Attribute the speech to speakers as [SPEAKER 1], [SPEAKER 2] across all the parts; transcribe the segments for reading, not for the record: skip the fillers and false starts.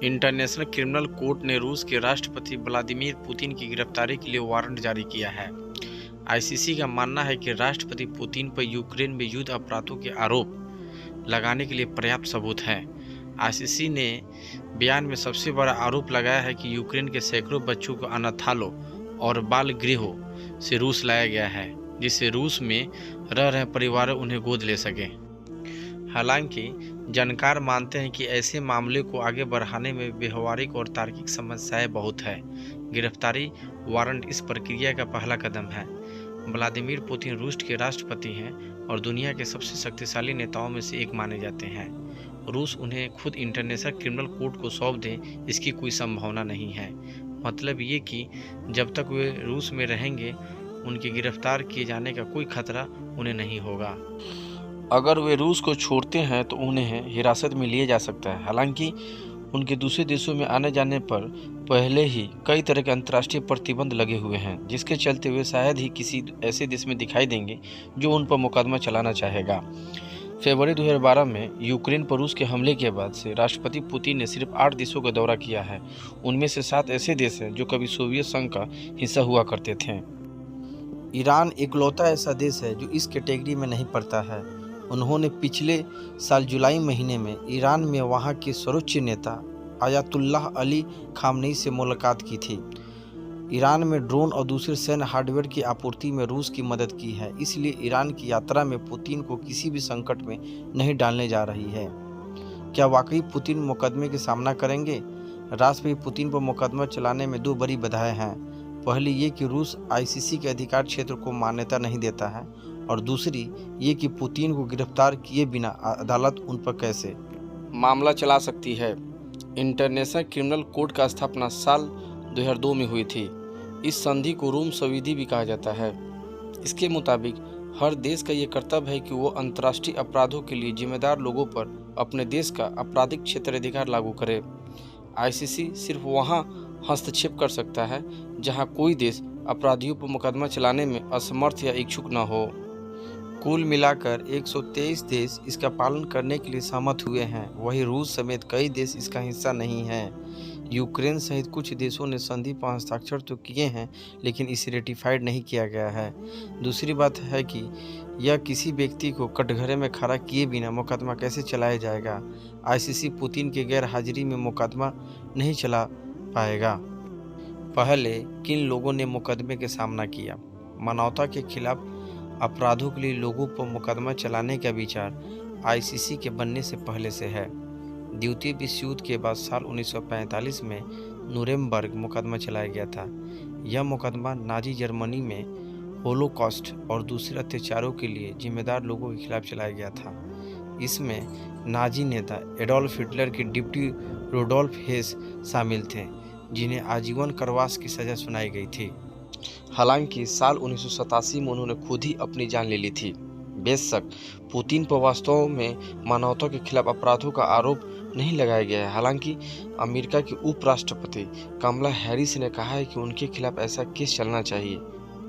[SPEAKER 1] International criminal court ने रूस के राष्ट्रपति व्लादिमीर पुतिन की गिरफ्तारी के लिए वारंट जारी किया है। आईसीसी का मानना है कि राष्ट्रपति पुतिन पर यूक्रेन में युद्ध अपराधों के आरोप लगाने के लिए पर्याप्त सबूत हैं। आईसीसी ने बयान में सबसे बड़ा आरोप लगाया है कि यूक्रेन के सैकड़ों बच्चों को अनाथालयों और बाल गृहों से रूस लाया गया है, जिससे रूस में रह रहे परिवार उन्हें गोद ले सकें। हालांकि जानकार मानते हैं कि ऐसे मामले को आगे बढ़ाने में व्यवहारिक और तार्किक समस्याएं बहुत है। गिरफ्तारी वारंट इस प्रक्रिया का पहला कदम है। व्लादिमीर पुतिन रूस के राष्ट्रपति हैं और दुनिया के सबसे शक्तिशाली नेताओं में से एक माने जाते हैं। रूस उन्हें खुद इंटरनेशनल क्रिमिनल कोर्ट को सौंप दे, इसकी कोई संभावना नहीं है। मतलब ये कि जब तक वे रूस में रहेंगे, उनके गिरफ्तार किए जाने का कोई खतरा उन्हें नहीं होगा। अगर वे रूस को छोड़ते हैं तो उन्हें हिरासत में लिया जा सकता है। हालांकि उनके दूसरे देशों में आने जाने पर पहले ही कई तरह के अंतर्राष्ट्रीय प्रतिबंध लगे हुए हैं, जिसके चलते वे शायद ही किसी ऐसे देश में दिखाई देंगे जो उन पर मुकदमा चलाना चाहेगा। फरवरी 2012 में यूक्रेन पर रूस के हमले के बाद से राष्ट्रपति पुतिन ने सिर्फ 8 देशों का दौरा किया है। उनमें से 7 ऐसे देश हैं जो कभी सोवियत संघ का हिस्सा हुआ करते थे। ईरान इकलौता ऐसा देश है जो इस कैटेगरी में नहीं पड़ता है। उन्होंने पिछले साल जुलाई महीने में ईरान में वहां के सर्वोच्च नेता आयतुल्लाह अली खामनेई से मुलाकात की थी। ईरान में ड्रोन और दूसरे सैन्य हार्डवेयर की आपूर्ति में रूस की मदद की है, इसलिए ईरान की यात्रा में पुतिन को किसी भी संकट में नहीं डालने जा रही है। क्या वाकई पुतिन मुकदमे का सामना करेंगे? राष्ट्रपति पुतिन पर मुकदमा चलाने में 2 बड़ी बाधाएं हैं। पहली ये कि रूस आईसीसी के अधिकार क्षेत्र को मान्यता नहीं देता है, और दूसरी ये कि पुतिन को गिरफ्तार किए बिना अदालत उन पर कैसे मामला चला सकती है। इंटरनेशनल क्रिमिनल कोर्ट का स्थापना साल 2002 में हुई थी। इस संधि को रोम संधि भी कहा जाता है। इसके मुताबिक हर देश का ये कर्तव्य है कि वो अंतर्राष्ट्रीय अपराधों के लिए जिम्मेदार लोगों पर अपने देश का आपराधिक क्षेत्राधिकार लागू करे। आईसीसी सिर्फ वहाँ हस्तक्षेप कर सकता है जहाँ कोई देश अपराधियों पर मुकदमा चलाने में असमर्थ या इच्छुक न हो। कुल मिलाकर 123 देश इसका पालन करने के लिए सहमत हुए हैं। वहीं रूस समेत कई देश इसका हिस्सा नहीं हैं। यूक्रेन सहित कुछ देशों ने संधि पर हस्ताक्षर तो किए हैं, लेकिन इसे रेटिफाइड नहीं किया गया है। दूसरी बात है कि यह किसी व्यक्ति को कटघरे में खड़ा किए बिना मुकदमा कैसे चलाया जाएगा। आईसीसी पुतिन के गैर हाजिरी में मुकदमा नहीं चला पाएगा। पहले किन लोगों ने मुकदमे का सामना किया? मानवता के खिलाफ अपराधों के लिए लोगों पर मुकदमा चलाने का विचार आईसीसी के बनने से पहले से है। द्वितीय विश्व युद्ध के बाद साल 1945 में नुरेमबर्ग मुकदमा चलाया गया था। यह मुकदमा नाजी जर्मनी में होलोकॉस्ट और दूसरे अत्याचारों के लिए जिम्मेदार लोगों के खिलाफ चलाया गया था। इसमें नाजी नेता एडोल्फ हिटलर के डिप्टी रुडोल्फ हेस शामिल थे, जिन्हें आजीवन कारावास की सजा सुनाई गई थी। हालांकि साल 1987 में उन्होंने खुद ही अपनी जान ले ली थी। बेशक पुतिन पर वास्तव में मानवता के खिलाफ अपराधों का आरोप नहीं लगाया गया है। हालांकि अमेरिका के उपराष्ट्रपति कमला हैरिस ने कहा है कि उनके खिलाफ ऐसा केस चलना चाहिए,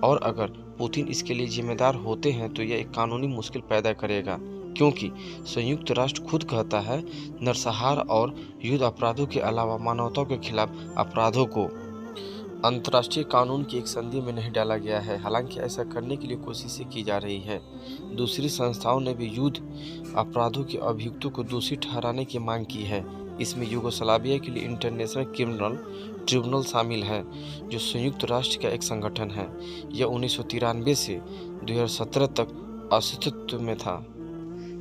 [SPEAKER 1] और अगर पुतिन इसके लिए जिम्मेदार होते हैं तो यह एक कानूनी मुश्किल पैदा करेगा, क्योंकि संयुक्त राष्ट्र खुद कहता है नरसंहार और युद्ध अपराधों के अलावा मानवता के खिलाफ अपराधों को अंतर्राष्ट्रीय कानून की एक संधि में नहीं डाला गया है। हालांकि ऐसा करने के लिए कोशिशें की जा रही है। दूसरी संस्थाओं ने भी युद्ध अपराधों के अभियुक्तों को दोषी ठहराने की मांग की है। इसमें यूगोस्लाविया के लिए इंटरनेशनल क्रिमिनल ट्रिब्यूनल शामिल है, जो संयुक्त राष्ट्र का एक संगठन है। यह 1993 से 2017 तक अस्तित्व में था।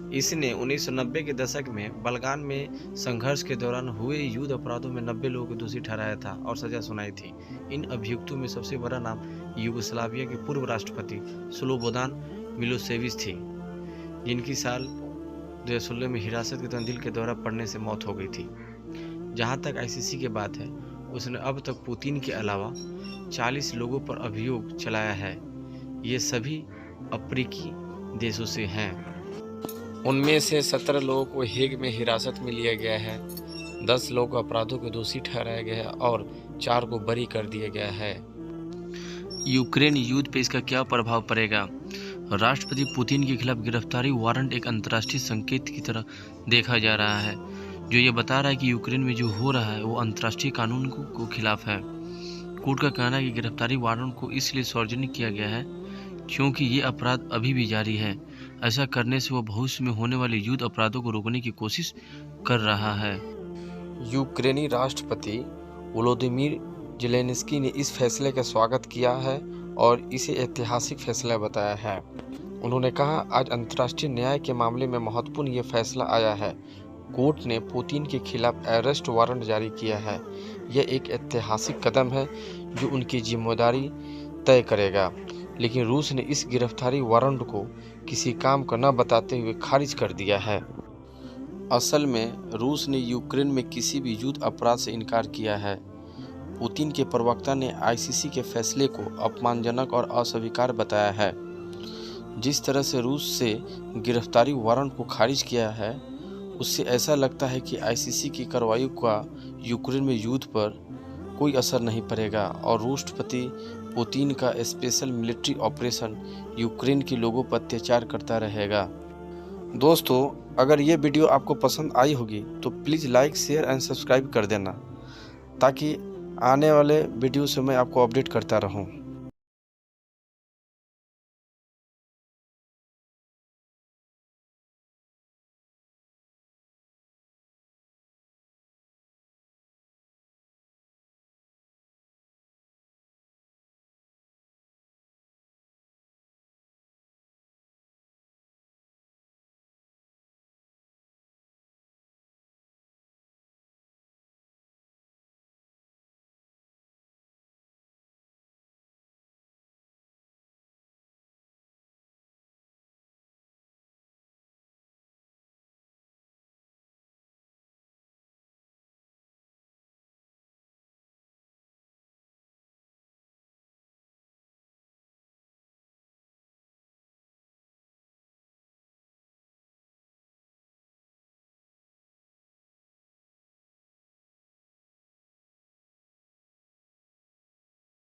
[SPEAKER 1] इसने 1990 के दशक में बल्गान में संघर्ष के दौरान हुए युद्ध अपराधों में 90 लोगों को दोषी ठहराया था और सजा सुनाई थी। इन अभियुक्तों में सबसे बड़ा नाम यूगोस्लाविया के पूर्व राष्ट्रपति स्लोबोदान मिलोसेविच थी, जिनकी साल 2016 में हिरासत के तंजील के दौरान पड़ने से मौत हो गई थी। जहां तक आईसीसी की बात है, उसने अब तक पुतिन के अलावा 40 लोगों पर अभियोग चलाया है। ये सभी अफ्रीकी देशों से हैं। उनमें से 17 लोगों को हेग में हिरासत में लिया गया है, 10 लोगों को अपराधों के दोषी ठहराया गया है और 4 को बरी कर दिया गया है। यूक्रेन युद्ध पे इसका क्या प्रभाव पड़ेगा? राष्ट्रपति पुतिन के खिलाफ गिरफ्तारी वारंट एक अंतर्राष्ट्रीय संकेत की तरह देखा जा रहा है,
[SPEAKER 2] जो ये बता रहा है कि यूक्रेन में जो हो रहा है वो अंतर्राष्ट्रीय कानून को खिलाफ है। कोर्ट का कहना है कि गिरफ्तारी वारंट को इसलिए सार्वजनिक किया गया है क्योंकि ये अपराध अभी भी जारी है। ऐसा करने से वो भविष्य में होने वाले युद्ध अपराधों को रोकने की कोशिश कर रहा है।
[SPEAKER 1] यूक्रेनी राष्ट्रपति वोलोदिमीर ज़ेलेंस्की ने इस फैसले का स्वागत किया है और इसे ऐतिहासिक फैसला बताया है। उन्होंने कहा, आज अंतर्राष्ट्रीय न्याय के मामले में महत्वपूर्ण ये फैसला आया है। कोर्ट ने पुतिन के खिलाफ अरेस्ट वारंट जारी किया है। यह एक ऐतिहासिक कदम है जो उनकी जिम्मेदारी तय करेगा। लेकिन रूस ने इस गिरफ्तारी वारंट को किसी काम का न बताते हुए खारिज कर दिया है। असल में रूस ने यूक्रेन में किसी भी युद्ध अपराध से इनकार किया है। पुतिन के प्रवक्ता ने आईसीसी के फैसले को अपमानजनक और अस्वीकार बताया है। जिस तरह से रूस से गिरफ्तारी वारंट को खारिज किया है, उससे ऐसा लगता है कि आईसीसी की कार्रवाई का यूक्रेन में युद्ध पर कोई असर नहीं पड़ेगा और राष्ट्रपति पुतिन का स्पेशल मिलिट्री ऑपरेशन यूक्रेन के लोगों पर अत्याचार करता रहेगा। दोस्तों, अगर ये वीडियो आपको पसंद आई होगी तो please like, share and subscribe कर देना ताकि आने वाले वीडियो से मैं आपको अपडेट करता रहूं।